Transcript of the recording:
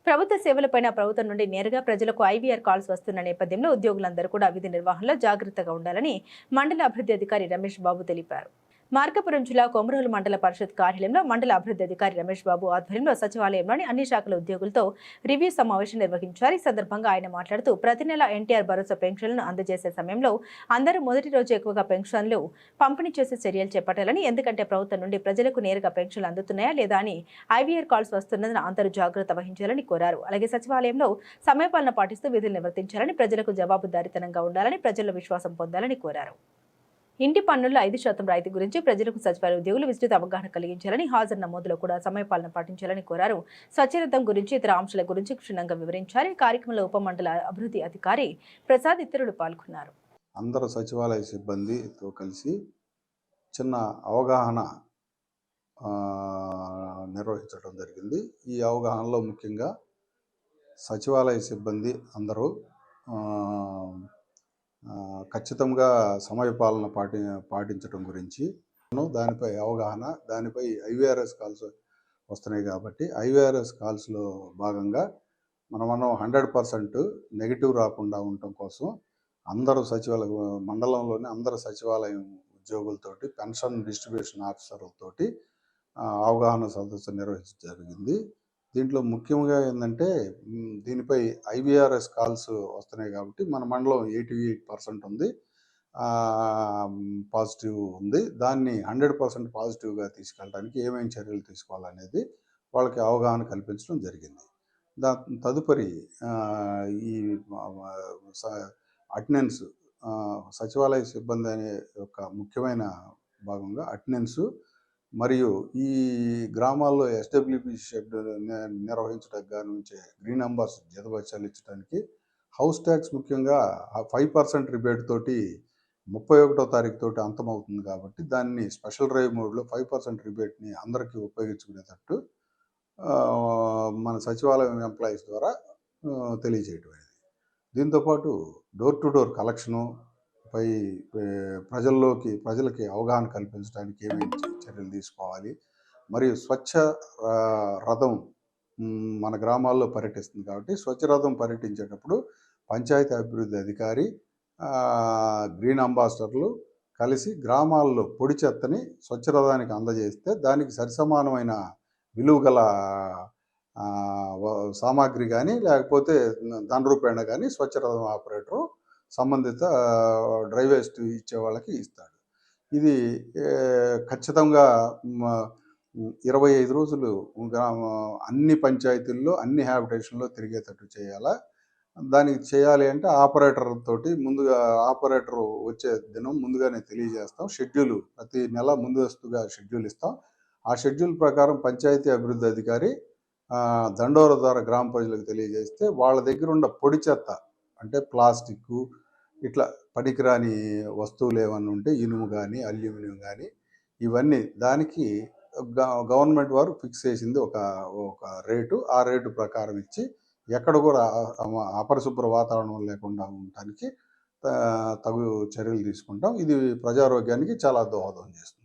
ప్రభుత్వ సేవలపైన ప్రభుత్వం నుండి నేరుగా ప్రజలకు ఐవీఆర్ కాల్స్ వస్తున్న నేపథ్యంలో ఉద్యోగులందరూ కూడా విధి నిర్వహణలో జాగ్రత్తగా ఉండాలని మండల అభివృద్ధి అధికారి రమేష్ బాబు తెలిపారు. మార్కాపురం జిల్లా కొమరోలు మండల పరిషత్ కార్యాలయంలో మండల అభివృద్ధి అధికారి రమేష్ బాబు ఆధ్వర్యంలో సచివాలయంలోని అన్ని శాఖల ఉద్యోగులతో రివ్యూ సమావేశం నిర్వహించారు. ఈ సందర్భంగా ఆయన మాట్లాడుతూ ప్రతి నెల ఎన్టీఆర్ భరోసా పెన్షన్లను అందజేసే సమయంలో అందరూ మొదటి రోజు ఎక్కువగా పెన్షన్లు పంపిణీ చేసే చర్యలు చేపట్టాలని, ఎందుకంటే ప్రభుత్వం నుండి ప్రజలకు నేరుగా పెన్షన్లు అందుతున్నాయా లేదా అని ఐవీఆర్ కాల్స్ వస్తున్నదని అందరూ జాగ్రత్త వహించాలని కోరారు. అలాగే సచివాలయంలో సమయపాలన పాటిస్తూ విధులు నిర్వర్తించాలని, ప్రజలకు జవాబుదారీతనంగా ఉండాలని, ప్రజల్లో విశ్వాసం పొందాలని కోరారు. ఇంటి పన్నుల్లో 5% రాయితీ గురించి ప్రజలకు సచివాలయ ఉద్యోగులు విస్తృత అవగాహన కలిగించాలని, హాజరు నమోదులో కూడా సమయపాలన పాటించాలని కోరారు. స్వచ్ఛరథం గురించి ఇతర అంశాల గురించి క్షుణ్ణంగా వివరించారు. ఈ కార్యక్రమంలో ఉప మండల అభివృద్ధి అధికారి ప్రసాద్ ఇతరులు పాల్గొన్నారు. అందరూ సచివాలయ సిబ్బందితో కలిసి చిన్న అవగాహన నిర్వహించడం జరిగింది. ఈ అవగాహనలో ముఖ్యంగా సచివాలయ సిబ్బంది అందరూ ఖచ్చితంగా సమయపాలన పాటించడం గురించి, దానిపై అవగాహన, దానిపై ఐవీఆర్ఎస్ కాల్స్ వస్తున్నాయి కాబట్టి ఐవీఆర్ఎస్ కాల్స్లో భాగంగా మనం 100% నెగిటివ్ రాకుండా ఉండటం కోసం అందరూ సచివాలయ మండలంలోని అందరు సచివాలయం ఉద్యోగులతోటి, పెన్షన్ డిస్ట్రిబ్యూషన్ ఆఫీసర్లతోటి అవగాహన సదస్సు నిర్వహించడం జరిగింది. దీంట్లో ముఖ్యంగా ఏంటంటే దీనిపై ఐవీఆర్ఎస్ కాల్స్ వస్తున్నాయి కాబట్టి మన మండలం 88% ఉంది, పాజిటివ్ ఉంది. దాన్ని 100% పాజిటివ్గా తీసుకెళ్ళడానికి ఏమేమి చర్యలు తీసుకోవాలనేది వాళ్ళకి అవగాహన కల్పించడం జరిగింది. తదుపరి ఈ అటెండెన్స్, సచివాలయ సిబ్బంది అనే యొక్క ముఖ్యమైన భాగంగా అటెండెన్స్ మరియు ఈ గ్రామాల్లో ఎస్డబ్ల్యూపీ షెడ్ నిర్వహించడానికి గానుంచే గ్రీన్ అంబాసిడర్ జీతభత్యాలు ఇచ్చడానికి హౌస్ ట్యాక్స్ ముఖ్యంగా 5% రిబేట్ తోటి 31వ తారీఖు తోటి అంతమవుతుంది కాబట్టి దాన్ని స్పెషల్ డ్రైవ్ మోడ్లో 5% రిబేట్ని అందరికీ ఉపయోగించుకునేటట్టు మన సచివాలయం ఎంప్లాయీస్ ద్వారా తెలియజేయటం అనేది. దీంతోపాటు డోర్ టు డోర్ కలెక్షను పై ప్రజలకి అవగాహన కల్పించడానికి ఏమేమి చర్యలు తీసుకోవాలి, మరియు స్వచ్ఛ రథం మన గ్రామాల్లో పర్యటిస్తుంది కాబట్టి స్వచ్ఛ రథం పర్యటించేటప్పుడు పంచాయతీ అభివృద్ధి అధికారి, గ్రీన్ అంబాసిడర్లు కలిసి గ్రామాల్లో పొడి చెత్తని స్వచ్ఛ రథానికి అందజేస్తే దానికి సరిసమానమైన విలువ గల సామాగ్రి కానీ లేకపోతే ధన రూపేణ కానీ స్వచ్ఛ రథం ఆపరేటరు సంబంధిత డ్రైవేస్ట్ ఇచ్చే వాళ్ళకి ఇస్తాడు. ఇది ఖచ్చితంగా 25 రోజులు అన్ని పంచాయతీల్లో అన్ని హ్యాబిటేషన్లో తిరిగేటట్టు చేయాలా. దానికి చేయాలి అంటే ఆపరేటర్ తోటి ముందుగా ఆపరేటర్ వచ్చే దినం ముందుగానే తెలియజేస్తాం. షెడ్యూల్ ప్రతి నెల ముందస్తుగా షెడ్యూల్ ఇస్తాం. ఆ షెడ్యూల్ ప్రకారం పంచాయతీ అభివృద్ధి అధికారి దండోర ద్వారా గ్రామ ప్రజలకు తెలియజేస్తే వాళ్ళ దగ్గర ఉన్న పొడి చెత్త అంటే ప్లాస్టిక్ ఇట్లా పనికిరాని వస్తువులు ఏమన్నా ఉంటే ఇనుము కానీ అల్యూమినియం కానీ ఇవన్నీ దానికి గవర్నమెంట్ వారు ఫిక్స్ చేసింది ఒక రేటు. ఆ రేటు ప్రకారం ఇచ్చి ఎక్కడ కూడా అపరిశుభ్ర వాతావరణం లేకుండా ఉండటానికి తగు చర్యలు తీసుకుంటాం. ఇది ప్రజారోగ్యానికి చాలా దోహదం చేస్తుంది.